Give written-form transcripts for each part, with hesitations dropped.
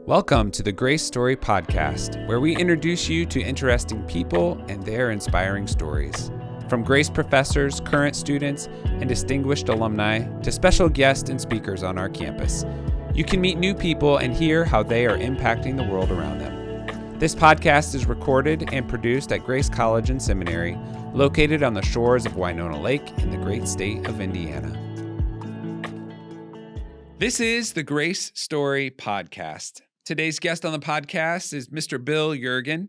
Welcome to the Grace Story Podcast, where we introduce you to interesting people and their inspiring stories. From Grace professors, current students, and distinguished alumni to special guests and speakers on our campus, you can meet new people and hear how they are impacting the world around them. This podcast is recorded and produced at Grace College and Seminary, located on the shores of Winona Lake in the great state of Indiana. This is the Grace Story Podcast. Today's guest on the podcast is Mr. Bill Yeargin.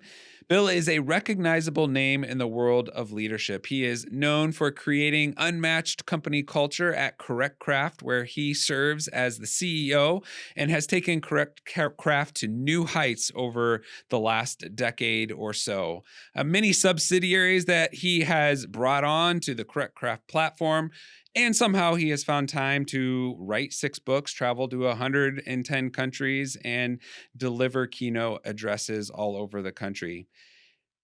Bill is a recognizable name in the world of leadership. He is known for creating unmatched company culture at Correct Craft, where he serves as the CEO and has taken Correct Craft to new heights over the last decade or so. Many subsidiaries that he has brought on to the Correct Craft platform. And somehow he has found time to write 6 books, travel to 110 countries, and deliver keynote addresses all over the country.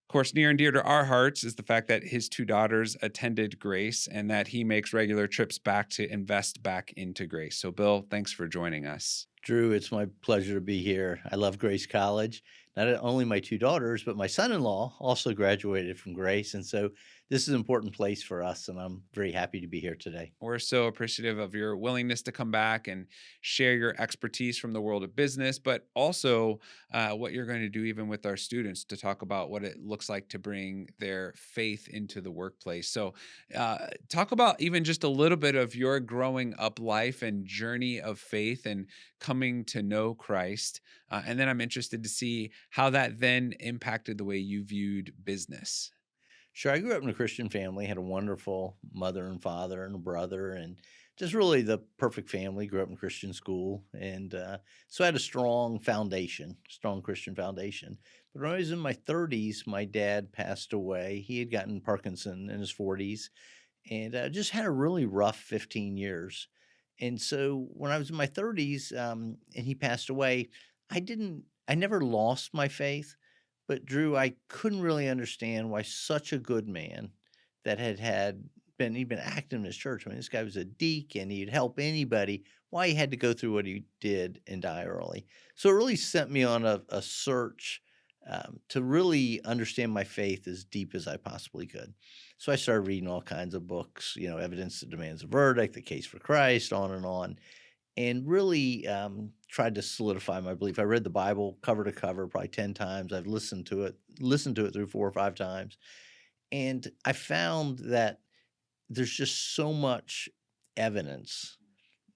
Of course, near and dear to our hearts is the fact that his 2 daughters attended Grace and that he makes regular trips back to invest back into Grace. So, Bill, thanks for joining us. Drew, it's my pleasure to be here. I love Grace College. Not only my 2 daughters, but my son-in-law also graduated from Grace. And so this is an important place for us, and I'm very happy to be here today. We're so appreciative of your willingness to come back and share your expertise from the world of business, but also what you're going to do even with our students to talk about what it looks like to bring their faith into the workplace. So talk about even just a little bit of your growing up life and journey of faith and coming to know Christ. And then I'm interested to see how that then impacted the way you viewed business. Sure, I grew up in a Christian family, had a wonderful mother and father and a brother, and just really the perfect family. Grew up in Christian school, and so I had a strong foundation, strong Christian foundation. But when I was in my 30s, my dad passed away. He had gotten Parkinson in his 40s, and just had a really rough 15 years. And so when I was in my 30s, and he passed away, I never lost my faith. But Drew, I couldn't really understand why such a good man that he'd been active in his church. I mean, this guy was a deacon, he'd help anybody, why he had to go through what he did and die early. So it really sent me on a search to really understand my faith as deep as I possibly could. So I started reading all kinds of books, Evidence That Demands a Verdict, The Case for Christ, on, and really tried to solidify my belief. I read the Bible cover to cover probably 10 times. I've listened to it through 4 or 5 times. And I found that there's just so much evidence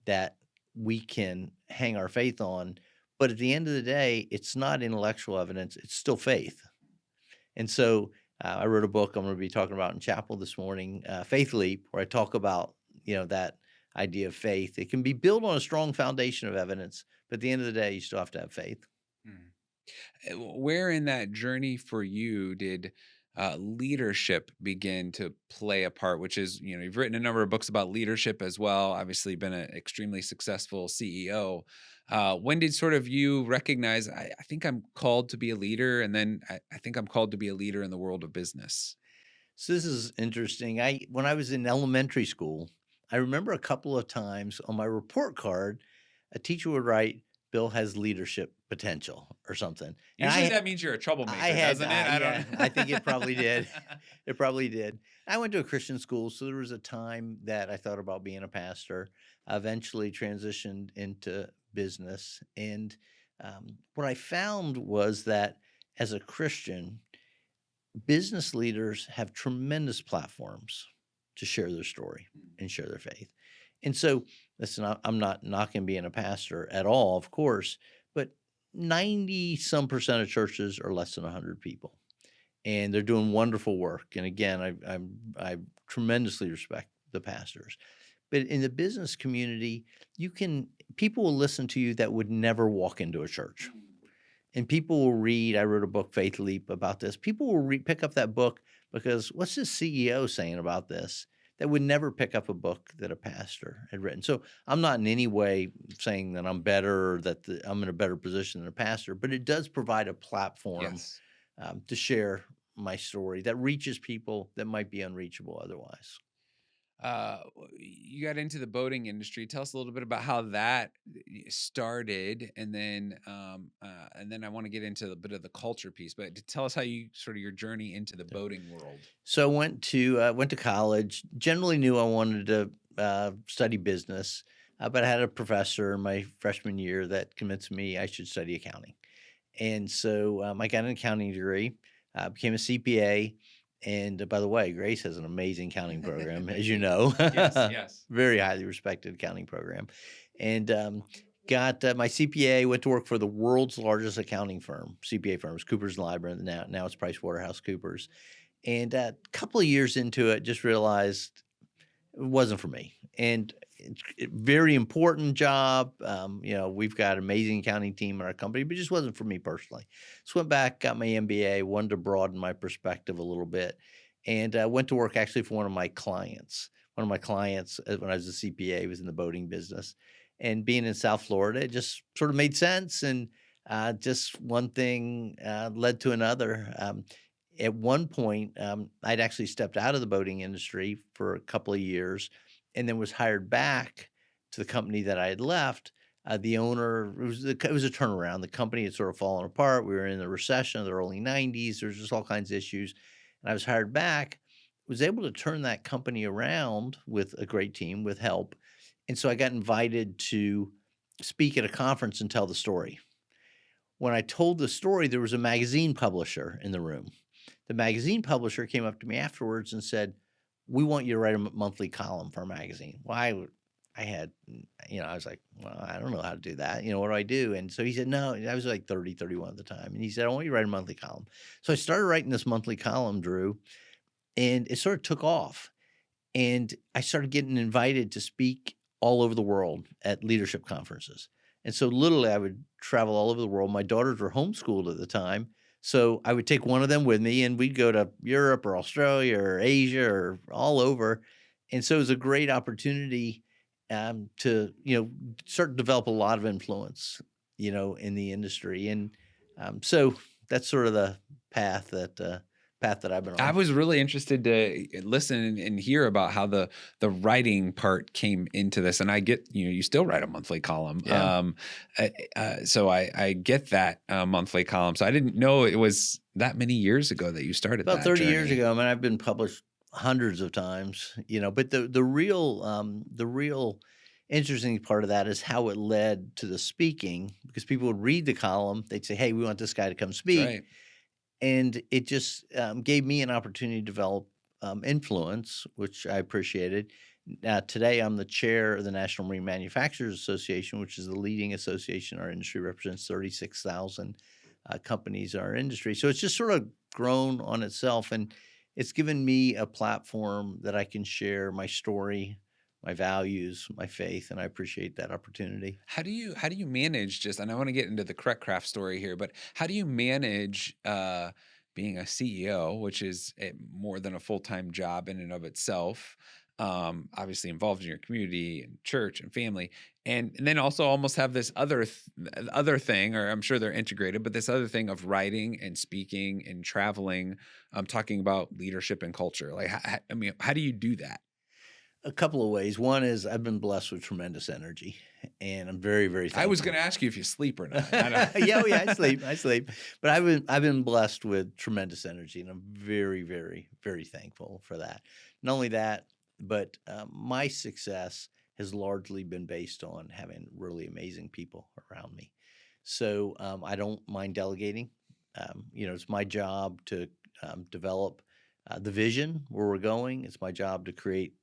that we can hang our faith on. But at the end of the day, it's not intellectual evidence. It's still faith. And so I wrote a book I'm going to be talking about in chapel this morning, Faith Leap, where I talk about, that idea of faith. It can be built on a strong foundation of evidence, but at the end of the day, you still have to have faith. Where in that journey for you did leadership begin to play a part, which is, you've written a number of books about leadership as well, obviously been an extremely successful CEO. When did sort of you recognize, I think I'm called to be a leader, and then I think I'm called to be a leader in the world of business? So this is interesting. When I was in elementary school, I remember a couple of times on my report card, a teacher would write, "Bill has leadership potential," or something. Usually that means you're a troublemaker, doesn't it? I think it probably did. It probably did. I went to a Christian school, so there was a time that I thought about being a pastor. I eventually transitioned into business. And what I found was that as a Christian, business leaders have tremendous platforms to share their story and share their faith. And so, listen, I'm not knocking being a pastor at all, of course, but 90% of churches are less than 100 people, and they're doing wonderful work. And again, I tremendously respect the pastors. But in the business community, people will listen to you that would never walk into a church. And people will read, I wrote a book, Faith Leap, about this. People will pick up that book because what's this CEO saying about this? That would never pick up a book that a pastor had written. So I'm not in any way saying that I'm better or that I'm in a better position than a pastor, but it does provide a platform to share my story that reaches people that might be unreachable otherwise. You got into the boating industry. Tell us a little bit about how that started, and then I want to get into a bit of the culture piece. But tell us how you sort of your journey into the boating world. So I went to college. Generally knew I wanted to study business, but I had a professor in my freshman year that convinced me I should study accounting. And so I got an accounting degree, became a CPA. And by the way, Grace has an amazing accounting program, as Thank you you. know, Yes, yes. very highly respected accounting program. And got my CPA. Went to work for the world's largest accounting firm, CPA firms, Coopers and Lybrand. Now it's PricewaterhouseCoopers. And a couple of years into it, just realized it wasn't for me. And very important job. We've got an amazing accounting team in our company, but it just wasn't for me personally. So went back, got my MBA, wanted to broaden my perspective a little bit, and went to work actually for one of my clients. One of my clients, when I was a CPA, was in the boating business, and being in South Florida, it just sort of made sense. And just one thing led to another. At one point, I'd actually stepped out of the boating industry for a couple of years and then was hired back to the company that I had left. The owner, it was a turnaround. The company had sort of fallen apart. We were in the recession of the early 90s. There was just all kinds of issues. And I was hired back, was able to turn that company around with a great team, with help. And so I got invited to speak at a conference and tell the story. When I told the story, there was a magazine publisher in the room. The magazine publisher came up to me afterwards and said, "We want you to write a monthly column for our magazine." Well, I was like, "Well, I don't know how to do that. What do I do?" And so he said, "No," I was like 30, 31 at the time. And he said, "I want you to write a monthly column." So I started writing this monthly column, Drew, and it sort of took off. And I started getting invited to speak all over the world at leadership conferences. And so literally I would travel all over the world. My daughters were homeschooled at the time. So I would take one of them with me and we'd go to Europe or Australia or Asia or all over. And so it was a great opportunity to, start to develop a lot of influence, in the industry. And so that's sort of the path that I've been I on. was really interested to listen and hear about how the writing part came into this, and I get you still write a monthly column, Yeah. so I get that monthly column. So I didn't know it was that many years ago that you started About that 30 years journey. ago, I mean, I've been published hundreds of times, but the real interesting part of that is how it led to the speaking, because people would read the column, they'd say, "Hey, we want this guy to come That's speak." right. And it just gave me an opportunity to develop influence, which I appreciated. Today, I'm the chair of the National Marine Manufacturers Association, which is the leading association in our industry, represents 36,000 companies in our industry. So it's just sort of grown on itself, and it's given me a platform that I can share my story, my values, my faith, and I appreciate that opportunity. How do you manage just, and I want to get into the correct craft story here, but how do you manage being a CEO, which is more than a full-time job in and of itself, obviously involved in your community and church and family, and then also almost have this other thing, or I'm sure they're integrated, but this other thing of writing and speaking and traveling, talking about leadership and culture. Like, I mean, how do you do that? A couple of ways. One is I've been blessed with tremendous energy, and I'm very, very I was going thankful. to ask you if you sleep or not. I don't. Yeah, oh yeah, I sleep. I sleep. But I've been blessed with tremendous energy, and I'm very, very, very thankful for that. Not only that, but my success has largely been based on having really amazing people around me. So I don't mind delegating. It's my job to develop the vision where we're going. It's my job to create,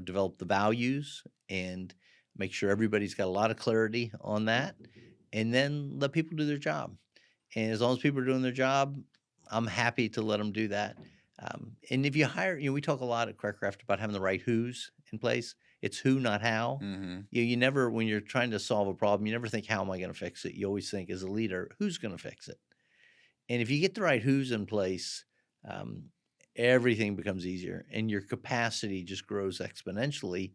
develop the values and make sure everybody's got a lot of clarity on that, and then let people do their job. And as long as people are doing their job, I'm happy to let them do that. And if you hire, we talk a lot at Craftcraft about having the right who's in place. It's who, not how. Mhm. You never, when you're trying to solve a problem, you never think, how am I going to fix it? You always think, as a leader, who's going to fix it? And if you get the right who's in place, um, everything becomes easier and your capacity just grows exponentially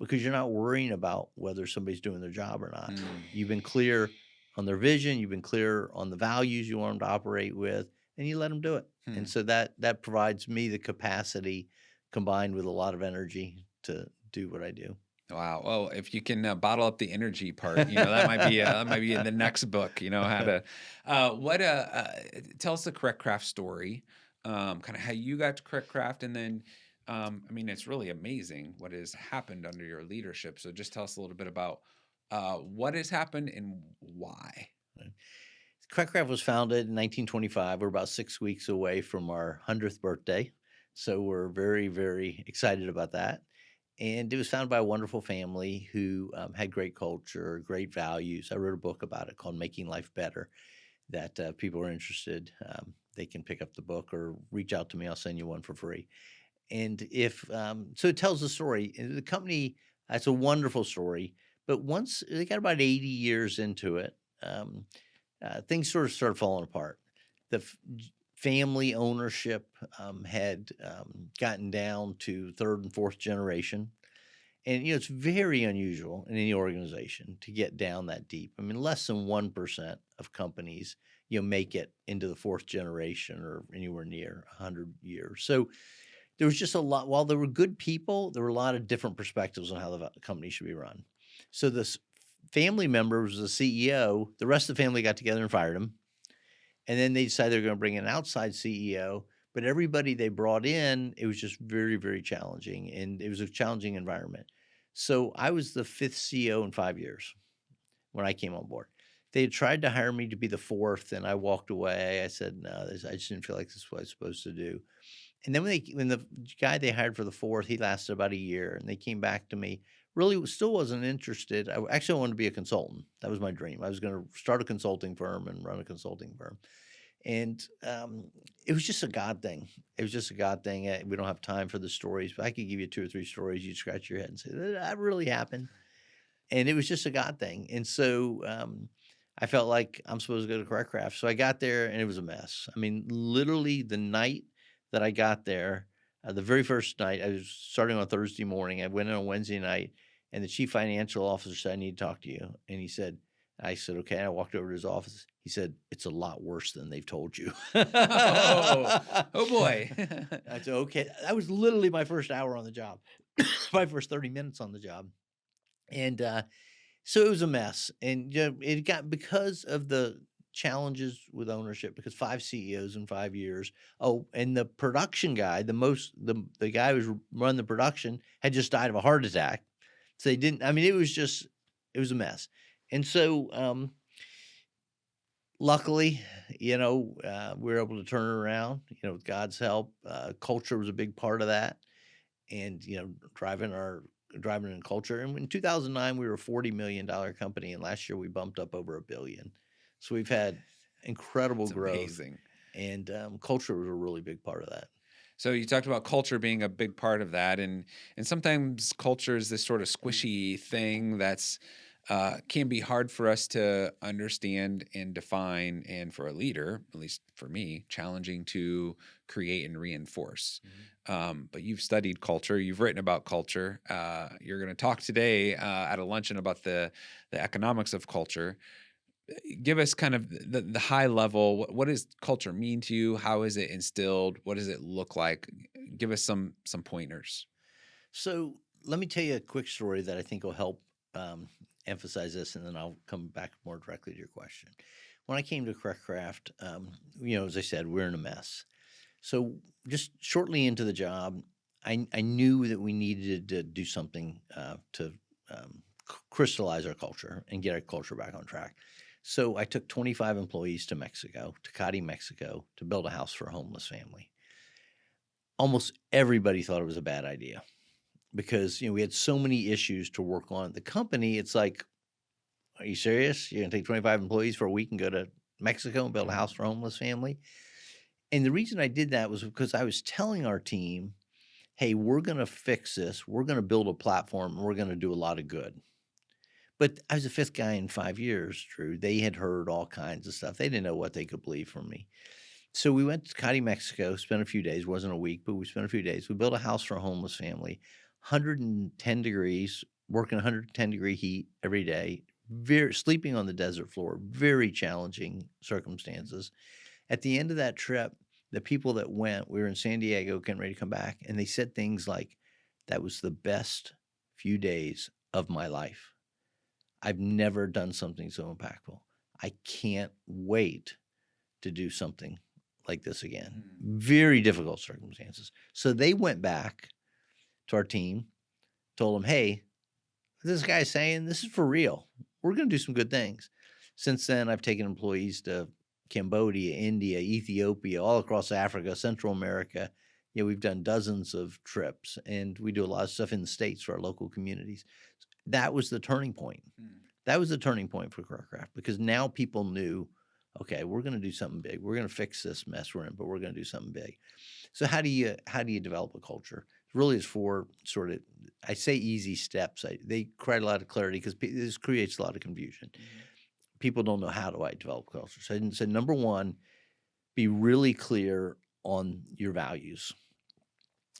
because you're not worrying about whether somebody's doing their job or not. Mm. You've been clear on their vision, you've been clear on the values you want them to operate with, and you let them do it. And Hmm. so that provides me the capacity combined with a lot of energy to do what I do. Wow. Oh, if you can bottle up the energy part, that might be in the next book. How to tell us the correct craft story, kind of how you got to correct craft, and then it's really amazing what has happened under your leadership. So just tell us a little bit about what has happened and why. Craftcraft was founded in 1925. We're about 6 weeks away from our 100th birthday. So we're very, very excited about that. And it was founded by a wonderful family who had great culture, great values. I wrote a book about it called Making Life Better that people are interested. They can pick up the book or reach out to me. I'll send you one for free. And if so, it tells the story. And the company, it's a wonderful story. But once they got about 80 years into it, things sort of started falling apart. Family ownership had gotten down to third and fourth generation. And, it's very unusual in any organization to get down that deep. I mean, less than 1% of companies, make it into the fourth generation or anywhere near 100 years. So there was just a lot. While there were good people, there were a lot of different perspectives on how the company should be run. So this family member was the CEO. The rest of the family got together and fired him. And then they decided they were going to bring in an outside CEO. But everybody they brought in, it was just very, very challenging. And it was a challenging environment. So I was the fifth CEO in 5 years when I came on board. They had tried to hire me to be the fourth, and I walked away. I said, no, I just didn't feel like this is what I was supposed to do. And then when the guy they hired for the fourth, he lasted about a year, and they came back to me. Really, still wasn't interested. I actually wanted to be a consultant. That was my dream. I was going to start a consulting firm and run a consulting firm. And it was just a God thing. It was just a God thing. We don't have time for the stories, but I could give you 2 or 3 stories. You'd scratch your head and say, that really happened. And it was just a God thing. And so I felt like I'm supposed to go to Correct Craft. So I got there and it was a mess. I mean, literally the night that I got there, the very first night, I was starting on Thursday morning. I went in on Wednesday night, and the chief financial officer said, I need to talk to you. And I said, okay. And I walked over to his office. He said, it's a lot worse than they've told you. Oh, oh boy. I said, okay. That was literally my first hour on the job, my first 30 minutes on the job. And so it was a mess. And it got, because of the challenges with ownership, because 5 CEOs in 5 years. Oh, and the production guy, the guy who's run the production had just died of a heart attack. So they didn't, I mean, it was a mess. And so, luckily, we were able to turn it around, with God's help. Culture was a big part of that. And, driving in culture. And in 2009, we were a $40 million company. And last year we bumped up over $1 billion. So we've had incredible It's growth. amazing. And culture was a really big part of that. So you talked about culture being a big part of that, and sometimes culture is this sort of squishy thing that's can be hard for us to understand and define, and for a leader, at least for me, challenging to create and reinforce. But you've studied culture, you've written about culture. You're going to talk today at a luncheon about the economics of culture. Give us kind of the high level. What does culture mean to you? How is it instilled? What does it look like? Give us some pointers. So let me tell you a quick story that I think will help emphasize this, and then I'll come back more directly to your question. When I came to Correct Craft, as I said, we're in a mess. So just shortly into the job, I knew that we needed to do something to crystallize our culture and get our culture back on track. So I took 25 employees to Mexico, to Cati, Mexico, to build a house for a homeless family. Almost everybody thought it was a bad idea because, we had so many issues to work on. The company, it's like, are you serious? You're going to take 25 employees for a week and go to Mexico and build a house for a homeless family? And the reason I did that was because I was telling our team, hey, we're going to fix this. We're going to build a platform. And we're going to do a lot of good. But I was the fifth guy in 5 years, Drew. They had heard all kinds of stuff. They didn't know what they could believe from me. So we went to Cati, Mexico, spent a few days. Wasn't a week, but we spent a few days. We built a house for a homeless family, 110 degrees, working 110-degree heat every day, sleeping on the desert floor, very challenging circumstances. At the end of that trip, the people that went, we were in San Diego, getting ready to come back, and they said things like, That was the best few days of my life. I've never done something so impactful. I can't wait to do something like this again. Mm. Very difficult circumstances. So they went back to our team, told them, hey, this guy's saying this is for real. We're going to do some good things. Since then, I've taken employees to Cambodia, India, Ethiopia, all across Africa, Central America. We've done dozens of trips, and we do a lot of stuff in the States for our local communities. That was the turning point. Mm. That was the turning point for Careercraft, because now people knew, okay, we're going to do something big. We're going to fix this mess we're in, but we're going to do something big. So how do you develop a culture? It really is four sort of, I say easy steps. They create a lot of clarity because this creates a lot of confusion. Mhm. People don't know how do I develop culture. So I didn't say number one, be really clear on your values.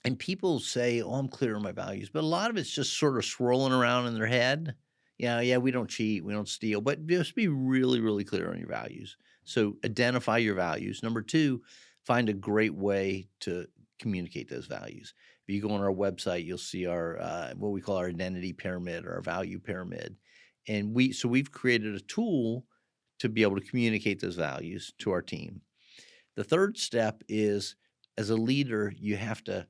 And people say, oh, I'm clear on my values, but a lot of it's just sort of swirling around in their head. Yeah, we don't cheat, we don't steal, but just be really, really clear on your values. So identify your values. Number two, find a great way to communicate those values. If you go on our website, you'll see our what we call our identity pyramid or our value pyramid. And we've created a tool to be able to communicate those values to our team. The third step is, as a leader, you have to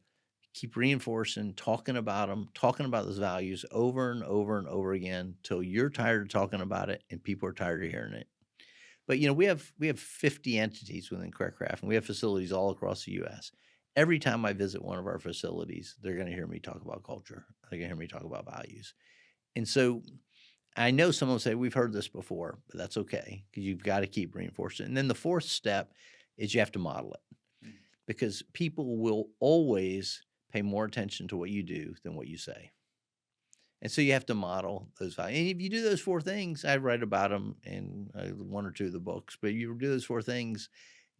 keep reinforcing, talking about them, talking about those values over and over and over again till you're tired of talking about it and people are tired of hearing it. But we have 50 entities within Careercraft, and we have facilities all across the U.S. Every time I visit one of our facilities, they're going to hear me talk about culture. They're going to hear me talk about values. And so I know someone will say, we've heard this before, but that's okay because you've got to keep reinforcing it. And then the fourth step is you have to model it, Mm. because people will always pay more attention to what you do than what you say. And so you have to model those values. And if you do those four things, I write about them in one or two of the books, but you do those four things,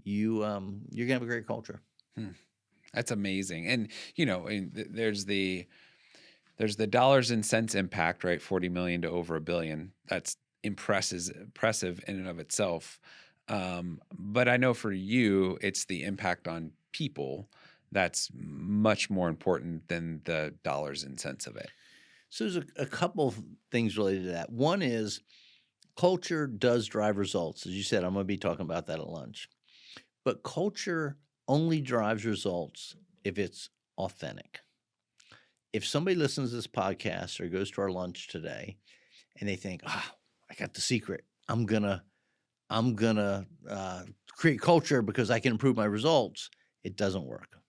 you're gonna have a great culture. Hmm. That's amazing. And there's the dollars and cents impact, right? 40 million to over a billion. That's impressive in and of itself. But I know for you, it's the impact on people that's much more important than the dollars and cents of it. So there's a couple of things related to that. One is culture does drive results. As you said, I'm going to be talking about that at lunch. But culture only drives results if it's authentic. If somebody listens to this podcast or goes to our lunch today and they think, I got the secret. I'm gonna create culture because I can improve my results. It doesn't work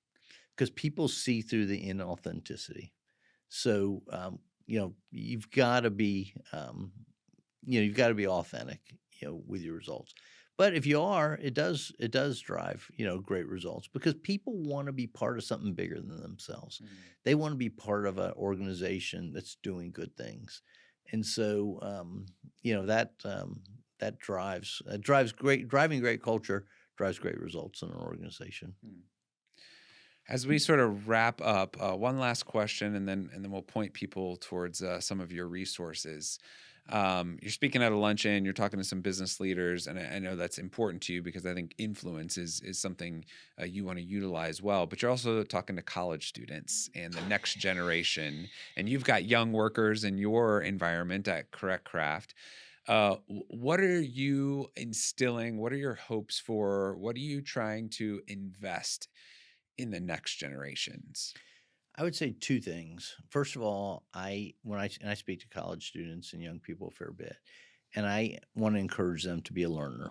because people see through the inauthenticity. So you've got to be you've got to be authentic, with your results. But if you are, it does drive great results because people want to be part of something bigger than themselves. Mm. They want to be part of an organization that's doing good things, and so that drives driving great culture drives great results in an organization. Mm. As we sort of wrap up, one last question, and then we'll point people towards some of your resources. You're speaking at a luncheon. You're talking to some business leaders, and I know that's important to you because I think influence is something you want to utilize well. But you're also talking to college students and the next generation, and you've got young workers in your environment at Correct Craft. What are you instilling? What are your hopes for? What are you trying to invest in the next generations? I would say two things. First of all, I speak to college students and young people a fair bit, and I want to encourage them to be a learner.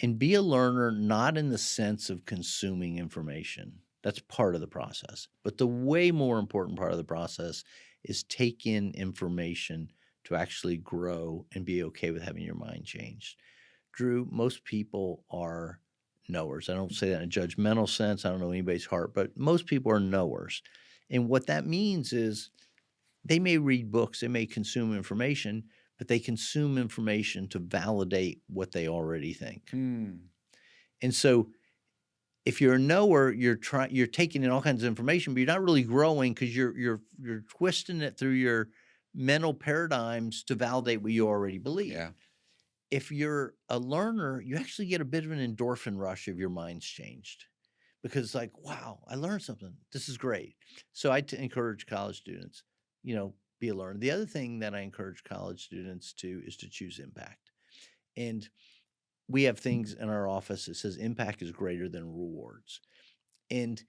And be a learner not in the sense of consuming information. That's part of the process. But the way more important part of the process is take in information to actually grow and be okay with having your mind changed. Drew, most people are knowers. I don't say that in a judgmental sense. I don't know anybody's heart, but most people are knowers. And what that means is they may read books, they may consume information, but they consume information to validate what they already think. Hmm. And so if you're a knower, you're taking in all kinds of information, but you're not really growing because you're twisting it through your mental paradigms to validate what you already believe. Yeah. If you're a learner, you actually get a bit of an endorphin rush if your mind's changed because it's like, wow, I learned something. This is great. So encourage college students, be a learner. The other thing that I encourage college students to is to choose impact. And we have things in our office that says impact is greater than rewards. And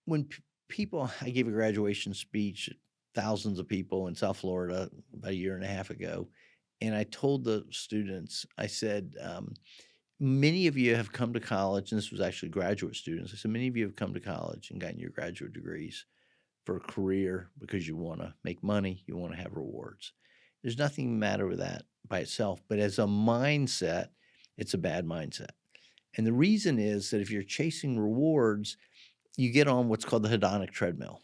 when people, I gave a graduation speech, thousands of people in South Florida about a year and a half ago. And I told the students, I said, many of you have come to college, and this was actually graduate students. I said, many of you have come to college and gotten your graduate degrees for a career because you want to make money, you want to have rewards. There's nothing the matter with that by itself, but as a mindset, it's a bad mindset. And the reason is that if you're chasing rewards, you get on what's called the hedonic treadmill.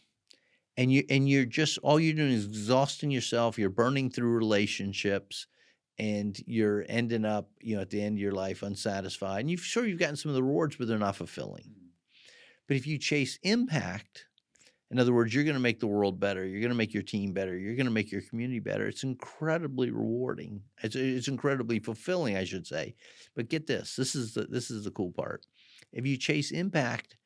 And you're just, all you're doing is exhausting yourself, you're burning through relationships, and you're ending up, at the end of your life unsatisfied. And you've gotten some of the rewards, but they're not fulfilling. But if you chase impact, in other words, you're going to make the world better. You're going to make your team better. You're going to make your community better. It's incredibly rewarding. It's incredibly fulfilling, I should say. But get this. This is the cool part. If you chase impact,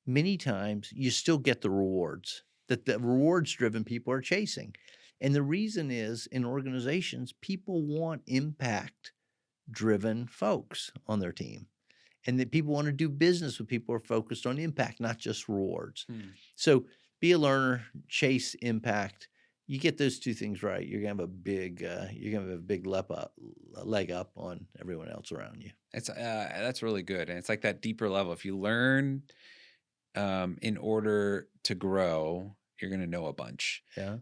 many times you still get the rewards that the rewards-driven people are chasing. And the reason is, in organizations, people want impact-driven folks on their team. And that people want to do business with people who are focused on impact, not just rewards. So be a learner, chase impact. You get those two things right, you're gonna have a big leg up on everyone else around you. That's really good, and it's like that deeper level. If you learn in order to grow, you're going to know a bunch. Yeah.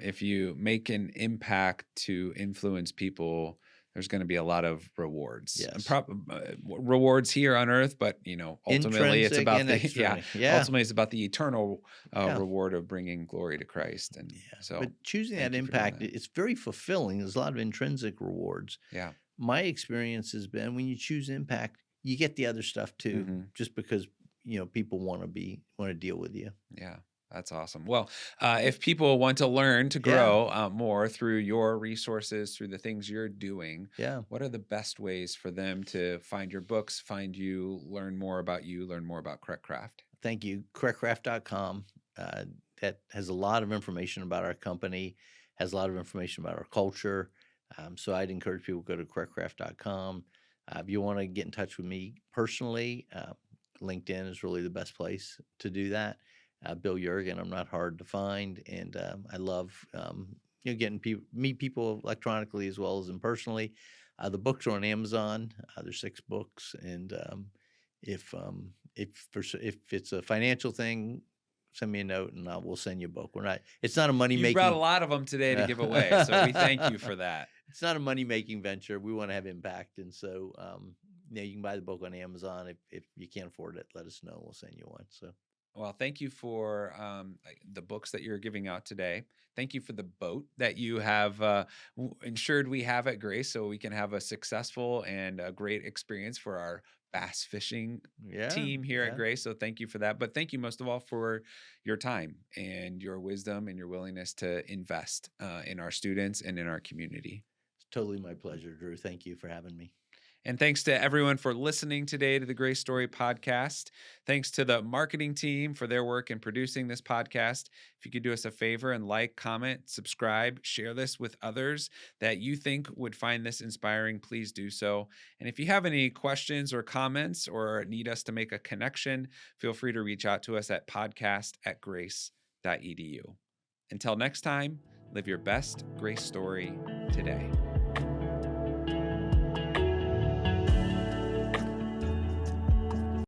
If you make an impact to influence people, there's going to be a lot of rewards. And Yes. rewards here on earth, but ultimately it's Intrinsic about and the external. Yeah. ultimately it's about the eternal Yeah. reward of bringing glory to Christ. And Yeah. so, But choosing thank that you for doing impact, that. it's very fulfilling. There's a lot of intrinsic rewards. Yeah. My experience has been when you choose impact, you get the other stuff too, just because people want to deal with you. Yeah. That's awesome. Well, if people want to learn to Yeah. grow more through your resources, through the things you're doing, Yeah. what are the best ways for them to find your books, find you, learn more about Correct Craft? Thank you. Correctcraft.com. That has a lot of information about our company, has a lot of information about our culture. So I'd encourage people to go to correctcraft.com. If you want to get in touch with me personally, LinkedIn is really the best place to do that. Bill Yeargin, I'm not hard to find, and I love getting meet people electronically as well as in personally. The books are on Amazon. There's 6 books, and if it's a financial thing, send me a note and we'll send you a book. It's not a money You brought a making. lot of them today to give away, so we thank you for that. It's not a money making venture. We want to have impact, and so you can buy the book on Amazon. If you can't afford it, let us know. We'll send you one. So. Well, thank you for the books that you're giving out today. Thank you for the boat that you have ensured we have at Grace, so we can have a successful and a great experience for our bass fishing Yeah, team here at yeah. Grace. So thank you for that. But thank you most of all for your time and your wisdom and your willingness to invest in our students and in our community. It's totally my pleasure, Drew. Thank you for having me. And thanks to everyone for listening today to the Grace Story podcast. Thanks to the marketing team for their work in producing this podcast. If you could do us a favor and like, comment, subscribe, share this with others that you think would find this inspiring, please do so. And if you have any questions or comments or need us to make a connection, feel free to reach out to us at podcast@grace.edu. Until next time, live your best Grace story today.